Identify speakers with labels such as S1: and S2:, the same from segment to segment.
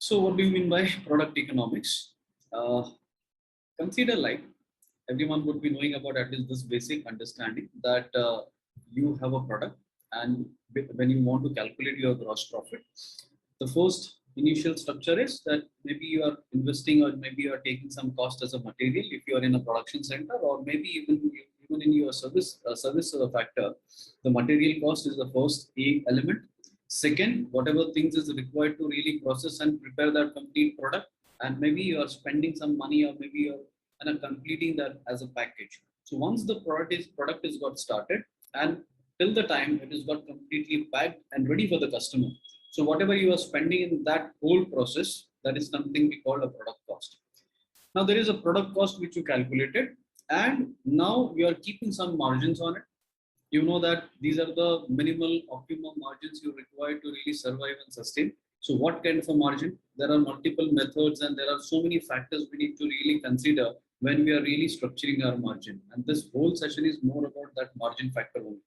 S1: So what do you mean by product economics? Uh, Consider like everyone would be knowing about at least this basic understanding that you have a product, and when you want to calculate your gross profit, the first initial structure is that maybe you are investing or maybe you are taking some cost as a material if you are in a production center, or maybe even in your service factor, the material cost is the first element. Second, whatever things is required to really process and prepare that complete product, and maybe you are spending some money, or maybe you're completing that as a package. So once the product is got started, and till the time it is got completely packed and ready for the customer, so whatever you are spending in that whole process, that is something we call a product cost. Now there is a product cost which you calculated, and now you are keeping some margins on it. You know that these are the minimal optimum margins you require to really survive and sustain. So what kind of a margin? There are multiple methods and there are so many factors we need to really consider when we are really structuring our margin. And this whole session is more about that margin factor only.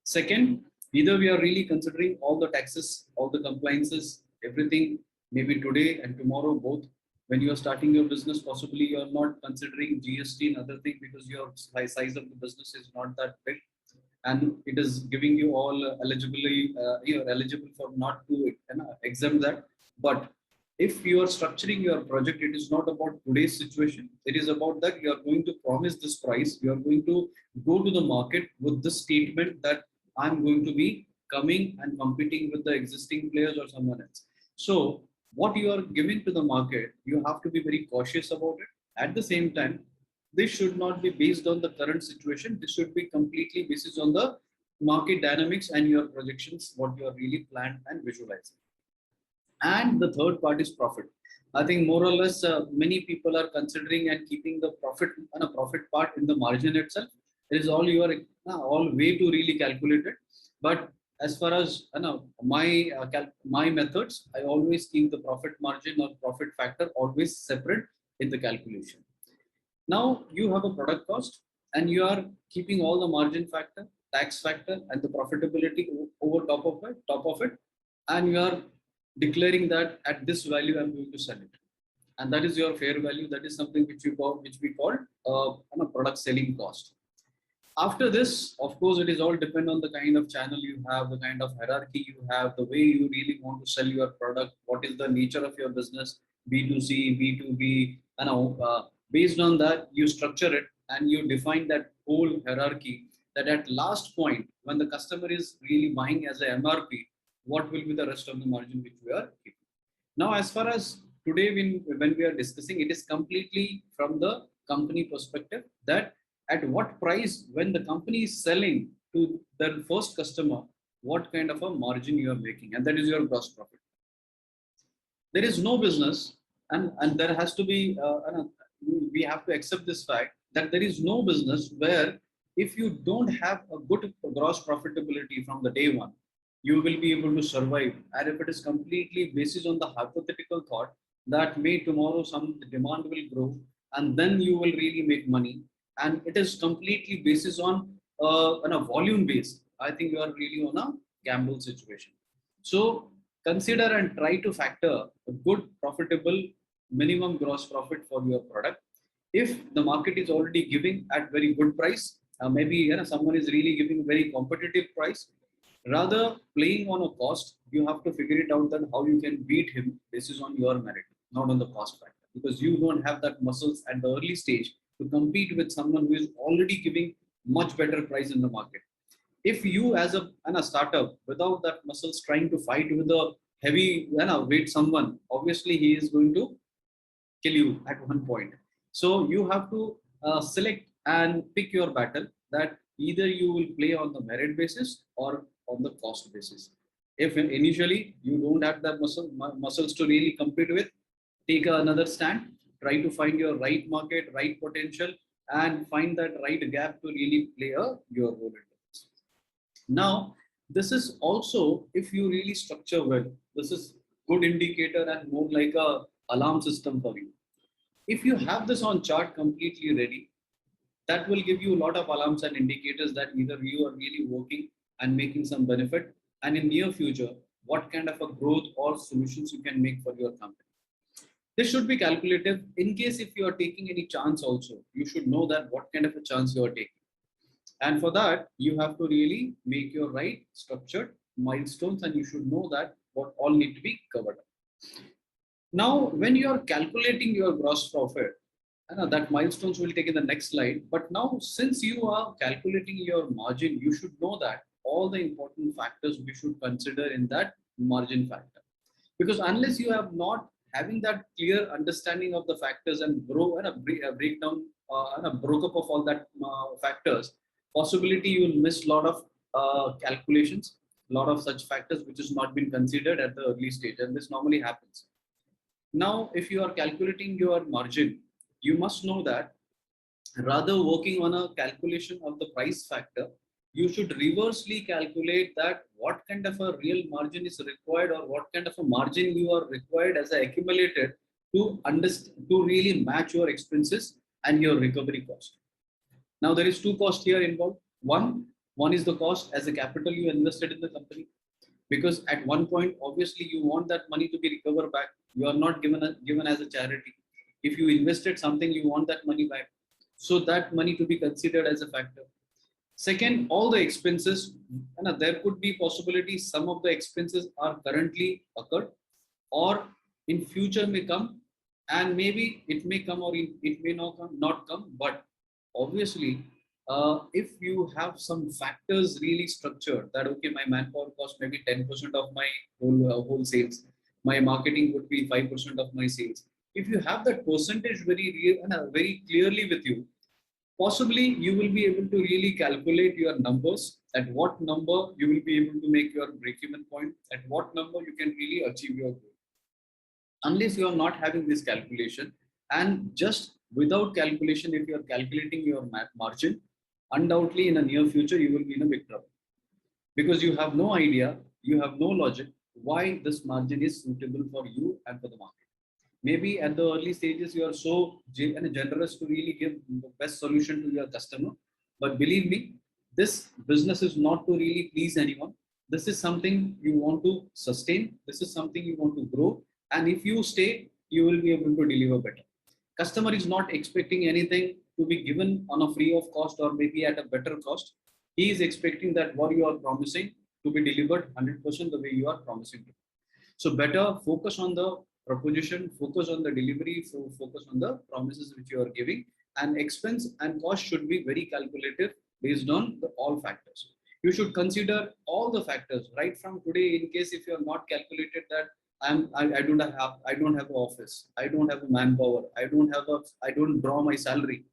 S1: Second, either we are really considering all the taxes, all the compliances, everything, maybe today and tomorrow both. When you are starting your business, possibly you are not considering GST and other thing because your size of the business is not that big, and it is giving you all you are eligible for not to exempt that. But if you are structuring your project, it is not about today's situation. It is about that you are going to promise this price. You are going to go to the market with this statement that I'm going to be coming and competing with the existing players or someone else. So what you are giving to the market, you have to be very cautious about it. At the same time, this should not be based on the current situation. This should be completely based on the market dynamics and your projections, what you are really planned and visualizing. And the third part is profit. I think more or less many people are considering and keeping the profit and a profit part in the margin itself. It is all your all way to really calculate it. But as far as my methods, I always keep the profit margin or profit factor always separate in the calculation. Now you have a product cost and you are keeping all the margin factor, tax factor, and the profitability over top of it, and you are declaring that at this value I'm going to sell it, and that is your fair value. That is something which we call a product selling cost. After this, of course, it is all depend on the kind of channel you have, the kind of hierarchy you have, the way you really want to sell your product, what is the nature of your business, B2C, B2B, based on that, you structure it and you define that whole hierarchy, that at last point, when the customer is really buying as a MRP, what will be the rest of the margin which we are keeping. Now, as far as today, when we are discussing, it is completely from the company perspective, that at what price, when the company is selling to their first customer, what kind of a margin you are making, and that is your gross profit. There is no business, and there has to be, we have to accept this fact that there is no business where if you don't have a good gross profitability from the day one, you will be able to survive. And if it is completely based on the hypothetical thought that may tomorrow some demand will grow and then you will really make money, and it is completely based on a volume base, I think you are really on a gamble situation. So consider and try to factor a good profitable minimum gross profit for your product. If the market is already giving at very good price, maybe someone is really giving very competitive price, rather playing on a cost, you have to figure it out that how you can beat him. This is on your merit, not on the cost factor, because you don't have that muscles at the early stage to compete with someone who is already giving much better price in the market. If you as a startup without that muscles trying to fight with a heavy weight someone, obviously he is going to kill you at one point. So you have to select and pick your battle, that either you will play on the merit basis or on the cost basis. If initially you don't have that muscles to really compete with, take another stand, try to find your right market, right potential, and find that right gap to really play your role in this. Now, this is also, if you really structure well, this is good indicator and more like a alarm system for you. If you have this on chart completely ready, that will give you a lot of alarms and indicators that either you are really working and making some benefit, and in near future, what kind of a growth or solutions you can make for your company. This should be calculative. In case if you are taking any chance also, you should know that what kind of a chance you are taking. And for that, you have to really make your right structured milestones, and you should know that what all need to be covered up. Now, when you are calculating your gross profit, that milestones will take in the next slide. But now, since you are calculating your margin, you should know that all the important factors we should consider in that margin factor. Because unless you have not having that clear understanding of the factors and grow and a breakdown and a broke up of all that factors, possibility you will miss a lot of calculations, a lot of such factors which has not been considered at the early stage, and this normally happens. Now, if you are calculating your margin, you must know that rather working on a calculation of the price factor, you should reversely calculate that what kind of a real margin is required, or what kind of a margin you are required as a accumulated to understand, to really match your expenses and your recovery cost. Now there is two costs here involved. One is the cost as a capital you invested in the company, because at one point obviously you want that money to be recovered back. You are not given as a charity. If you invested something, you want that money back, so that money to be considered as a factor. Second, all the expenses, and there could be possibility some of the expenses are currently occurred or in future may come, and maybe it may come or it may not come. But obviously, if you have some factors really structured that okay, my manpower cost maybe 10% of my whole sales, my marketing would be 5% of my sales. If you have that percentage very real and very clearly with you, possibly you will be able to really calculate your numbers, at what number you will be able to make your break-even point, at what number you can really achieve your goal. Unless you are not having this calculation, and just without calculation, if you are calculating your margin, undoubtedly in a near future you will be in a big trouble, because you have no idea, you have no logic why this margin is suitable for you and for the market. Maybe at the early stages you are so generous to really give the best solution to your customer, but believe me, this business is not to really please anyone. This is something you want to sustain, this is something you want to grow, and if you stay, you will be able to deliver better. Customer is not expecting anything to be given on a free of cost or maybe at a better cost. He is expecting that what you are promising to be delivered 100% the way you are promising to. So better focus on the proposition, focus on the delivery, so focus on the promises which you are giving, and expense and cost should be very calculative based on all factors. You should consider all the factors right from today. In case if you have not calculated that I don't have an office, I don't have a manpower, I don't draw my salary.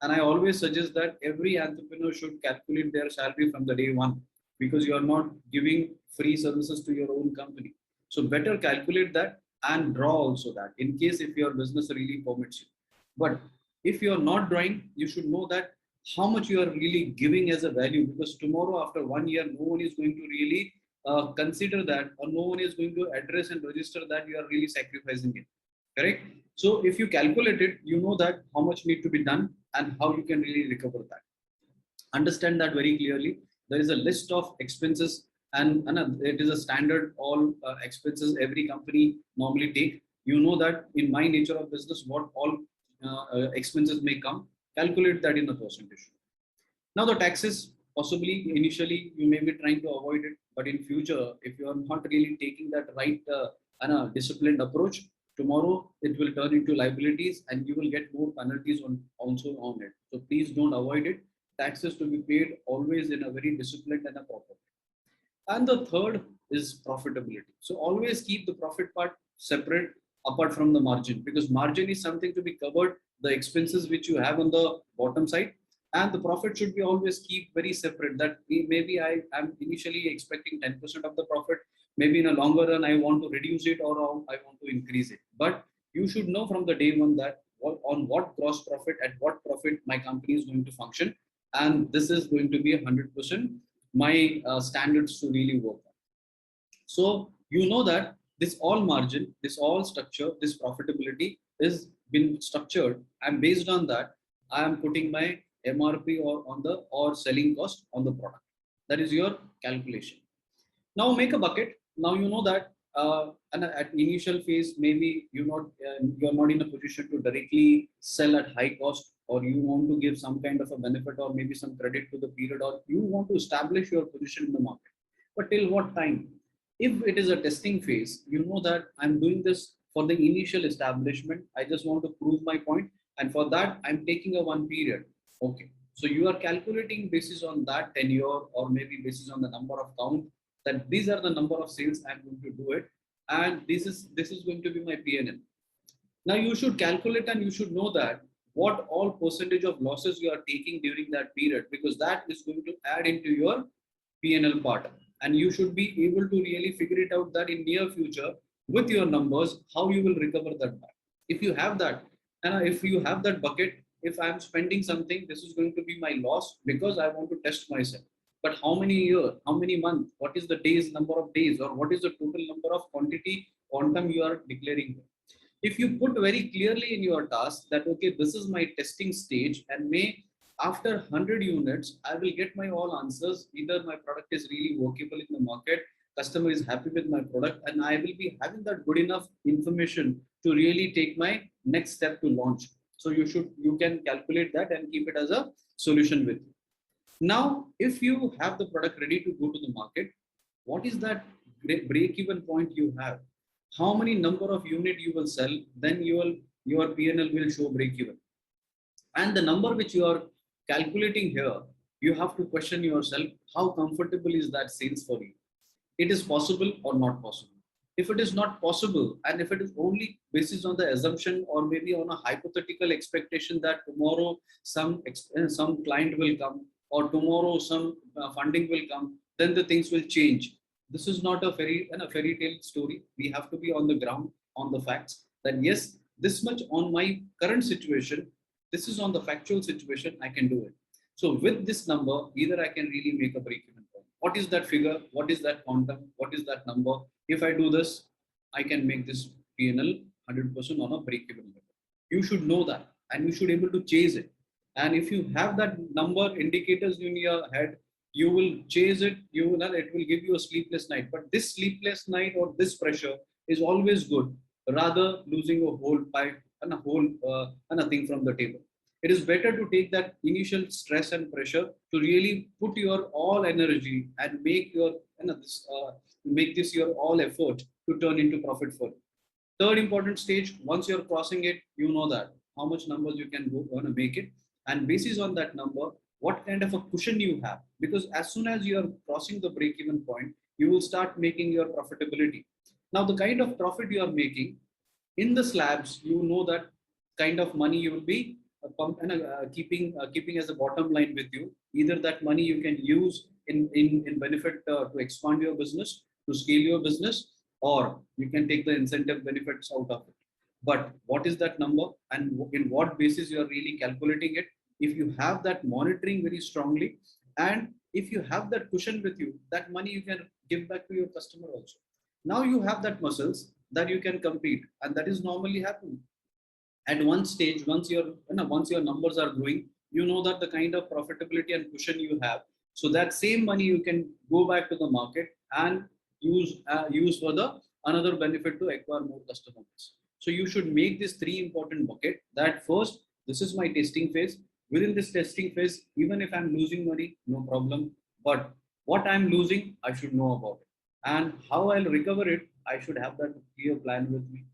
S1: And I always suggest that every entrepreneur should calculate their salary from the day one, because you are not giving free services to your own company. So better calculate that and draw also that in case if your business really permits you. But if you are not drawing, you should know that how much you are really giving as a value, because tomorrow after 1 year, no one is going to really consider that, or no one is going to address and register that you are really sacrificing it. Correct? So if you calculate it, you know that how much need to be done and how you can really recover that. Understand that very clearly. There is a list of expenses, and it is a standard all expenses every company normally take. You know that in my nature of business, what all expenses may come, calculate that in a percentage. Now the taxes, possibly initially you may be trying to avoid it, but in future, if you are not really taking that right and a disciplined approach, tomorrow it will turn into liabilities and you will get more penalties on also on it. So please don't avoid it. Taxes to be paid always in a very disciplined and a proper way. And the third is profitability. So always keep the profit part separate apart from the margin, because margin is something to be covered, the expenses which you have on the bottom side, and the profit should be always keep very separate. That maybe I am initially expecting 10% of the profit, maybe in a longer run I want to reduce it or I want to increase it. But you should know from the day one that on what gross profit, at what profit my company is going to function, and this is going to be 100% my standards to really work on. So you know that this all margin, this all structure, this profitability is been structured, and based on that, I am putting my MRP or selling cost on the product. That is your calculation. Now make a bucket. Now you know that and at initial phase, maybe you're not in a position to directly sell at high cost, or you want to give some kind of a benefit or maybe some credit to the period, or you want to establish your position in the market. But till what time? If it is a testing phase, you know that I'm doing this for the initial establishment. I just want to prove my point, and for that, I'm taking a one period. Okay. So you are calculating basis on that tenure, or maybe basis on the number of count, that these are the number of sales I'm going to do it, and this is going to be my PNL. Now you should calculate and you should know that what all percentage of losses you are taking during that period, because that is going to add into your PNL part. And you should be able to really figure it out that in near future with your numbers, how you will recover that back. If you have that, and if you have that bucket, if I'm spending something, this is going to be my loss because I want to test myself. But how many year, how many month, what is the days, number of days, or what is the total number of quantity, quantum you are declaring? If you put very clearly in your task that okay, this is my testing stage, and may after 100 units I will get my all answers, either my product is really workable in the market, customer is happy with my product, and I will be having that good enough information to really take my next step to launch. So you can calculate that and keep it as a solution with you. Now if you have the product ready to go to the market, what is that break even point you have? How many number of unit you will sell, then your PNL will show break even. And the number which you are calculating here, you have to question yourself, how comfortable is that sales for you? It is possible or not possible? If it is not possible, and if it is only basis on the assumption or maybe on a hypothetical expectation that tomorrow some client will come, or tomorrow some funding will come, then the things will change. This is not a fairy tale story. We have to be on the ground, on the facts. That yes, this much on my current situation, this is on the factual situation, I can do it. So with this number, either I can really make a break even point. What is that figure? What is that quantum? What is that number? If I do this, I can make this PNL 100% on a break even level. You should know that, and you should be able to chase it. And if you have that number indicators in your head, you will chase it. It will give you a sleepless night. But this sleepless night or this pressure is always good, rather losing a whole pie and a thing from the table. It is better to take that initial stress and pressure to really put your all energy and make this your all effort to turn into profit for you. Third important stage, once you're crossing it, you know that how much numbers you can go on and make it, and basis on that number, what kind of a cushion you have. Because as soon as you're crossing the break even point, you will start making your profitability. Now the kind of profit you are making in the slabs, you know that kind of money you will be keeping as a bottom line with you. Either that money you can use in benefit to expand your business, to scale your business, or you can take the incentive benefits out of it. But what is that number, and in what basis you are really calculating it? If you have that monitoring very strongly, and if you have that cushion with you, that money you can give back to your customer also. Now you have that muscles that you can compete, and that is normally happening. At one stage, once your numbers are growing, you know that the kind of profitability and cushion you have. So that same money you can go back to the market and use for the another benefit to acquire more customers. So you should make this three important bucket. That first, this is my testing phase. Within this testing phase, even if I'm losing money, no problem. But what I'm losing, I should know about it. And how I'll recover it, I should have that clear plan with me.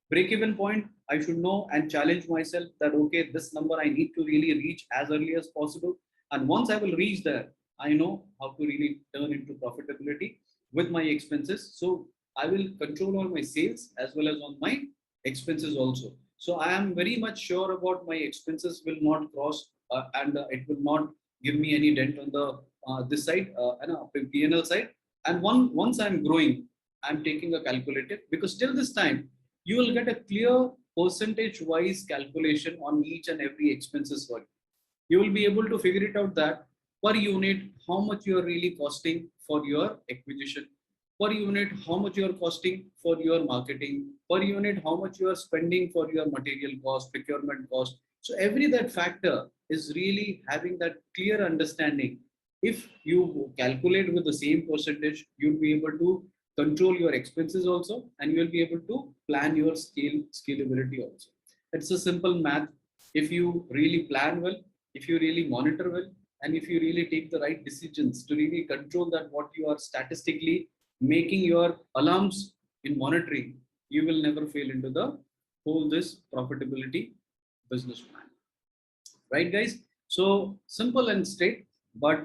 S1: Break even point, I should know and challenge myself that okay, this number I need to really reach as early as possible. And once I will reach there, I know how to really turn into profitability with my expenses. So I will control all my sales as well as on my expenses also. So I am very much sure about my expenses will not cross and it will not give me any dent on the this side and P&L side. And once I'm growing, I'm taking a calculated, because till this time you will get a clear percentage wise calculation on each and every expenses for you. You will be able to figure it out that per unit how much you are really costing for your acquisition, per unit how much you are costing for your marketing, per unit how much you are spending for your material cost, procurement cost. So every that factor is really having that clear understanding. If you calculate with the same percentage, you'll be able to control your expenses also, and you will be able to plan your scalability also. It's a simple math. If you really plan well, if you really monitor well, and if you really take the right decisions to really control that what you are statistically making your alarms in monitoring, you will never fail into the whole this profitability business plan. Right, guys? So simple and straight, but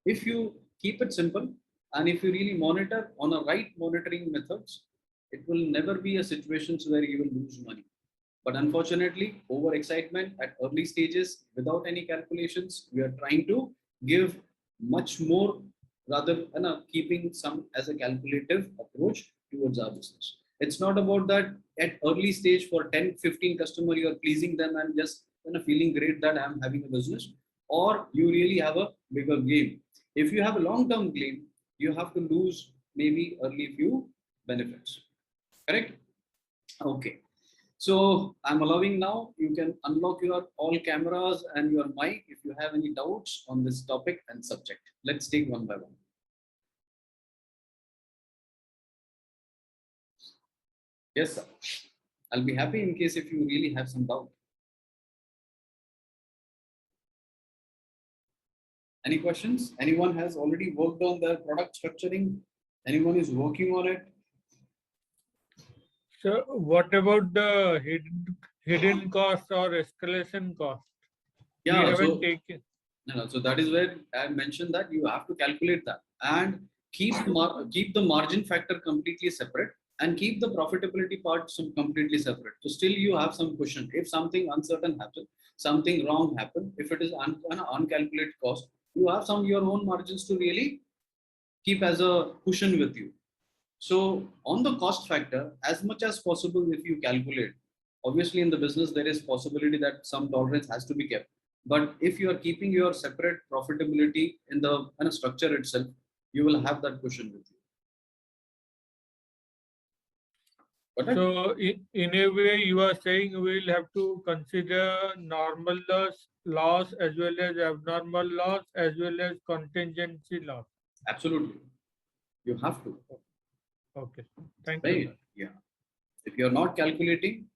S1: if you keep it simple and if you really monitor on a right monitoring methods, it will never be a situation where you will lose money. But unfortunately, over excitement at early stages without any calculations, we are trying to give much more rather than keeping some as a calculative approach towards our business. It's not about that at early stage for 10, 15 customer, you are pleasing them and just feeling great that I'm having a business, or you really have a bigger game. If you have a long-term game, you have to lose maybe early few benefits. Correct? Okay. So I'm allowing now, you can unlock your all cameras and your mic if you have any doubts on this topic and subject. Let's take one by one. Yes, sir. I'll be happy in case if you really have some doubt. Any questions? Anyone has already worked on their product structuring? Anyone is working on it?
S2: So what about the hidden cost or escalation cost?
S1: Yeah,
S2: we haven't
S1: so
S2: taken.
S1: no, so that is where I mentioned that you have to calculate that and keep the margin factor completely separate and keep the profitability part some completely separate. So still you have some cushion. If something uncertain happens, something wrong happen, if it is an uncalculated cost, you have some your own margins to really keep as a cushion with you. So on the cost factor, as much as possible, if you calculate, obviously in the business there is possibility that some tolerance has to be kept. But if you are keeping your separate profitability in the structure itself, you will have that cushion with you. Got it?
S2: So in a way, you are saying we'll have to consider normal loss as well as abnormal loss as well as contingency loss.
S1: Absolutely, you have to.
S2: Okay, thank you,
S1: Right?
S2: sir.
S1: Yeah. If you're not calculating,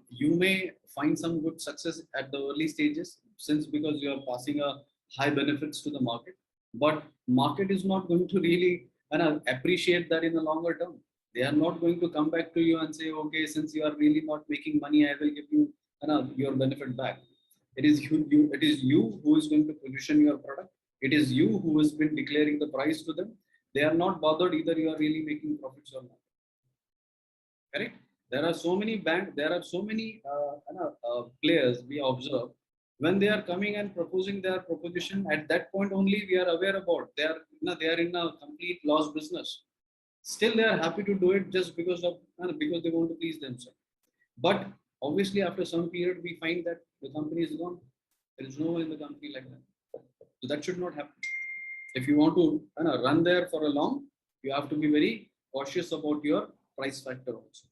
S1: you may find some good success at the early stages, since because you are passing a high benefits to the market. But market is not going to really appreciate that in the longer term. They are not going to come back to you and say, okay, since you are really not making money, I will give you your benefit back. It is it is you who is going to position your product. It is you who has been declaring the price to them. They are not bothered either you are really making profits or not. Correct? There are so many there are so many players we observe when they are coming and proposing their proposition. At that point only, we are aware about they are in a complete loss business. Still, they are happy to do it just because of because they want to please themselves. But obviously, after some period, we find that the company is gone. There is no one in the company like that. So that should not happen. If you want to run there for a long, you have to be very cautious about your price factor also.